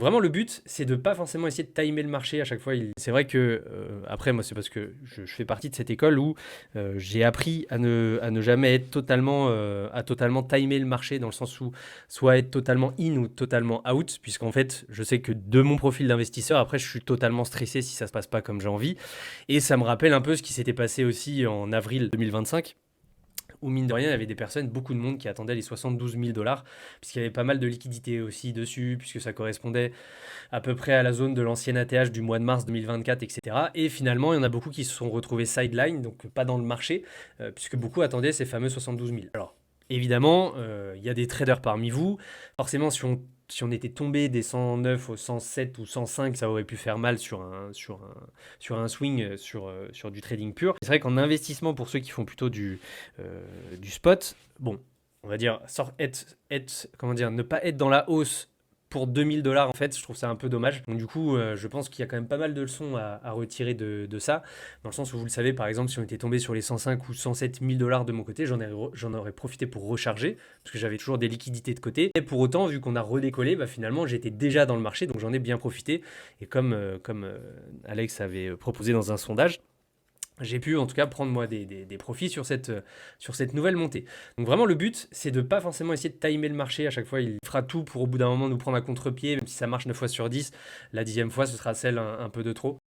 Donc vraiment le but, c'est de pas forcément essayer de timer le marché à chaque fois. C'est vrai que après moi c'est parce que je fais partie de cette école où j'ai appris à ne jamais être totalement à totalement timer le marché dans le sens où soit être totalement in ou totalement out, puisqu'en fait je sais que de mon profil d'investisseur après je suis totalement stressé si ça se passe pas comme j'ai envie, et ça me rappelle un peu ce qui s'était passé aussi en avril 2025 où mine de rien, il y avait des personnes, beaucoup de monde qui attendaient les 72 000 dollars, puisqu'il y avait pas mal de liquidités aussi dessus, puisque ça correspondait à peu près à la zone de l'ancien ATH du mois de mars 2024, etc. Et finalement, il y en a beaucoup qui se sont retrouvés sideline, donc pas dans le marché, puisque beaucoup attendaient ces fameux 72 000. Alors, évidemment, il y a des traders parmi vous. Forcément, si on était tombé des 109 au 107 ou 105, ça aurait pu faire mal sur un swing, sur du trading pur. C'est vrai qu'en investissement, pour ceux qui font plutôt du spot, bon, on va dire, comment dire, ne pas être dans la hausse pour 2000 dollars, en fait, je trouve ça un peu dommage. Donc du coup, je pense qu'il y a quand même pas mal de leçons à retirer de ça, dans le sens où vous le savez, par exemple, si on était tombé sur les 105 ou 107 000 dollars de mon côté, j'en aurais profité pour recharger, parce que j'avais toujours des liquidités de côté. Et pour autant, vu qu'on a redécollé, bah, finalement, j'étais déjà dans le marché, donc j'en ai bien profité. Et comme Alex avait proposé dans un sondage, j'ai pu en tout cas prendre moi des profits sur cette nouvelle montée. Donc vraiment le but, c'est de pas forcément essayer de timer le marché à chaque fois. Il fera tout pour au bout d'un moment nous prendre à contre-pied, même si ça marche 9 fois sur 10, la 10e fois ce sera celle un peu de trop.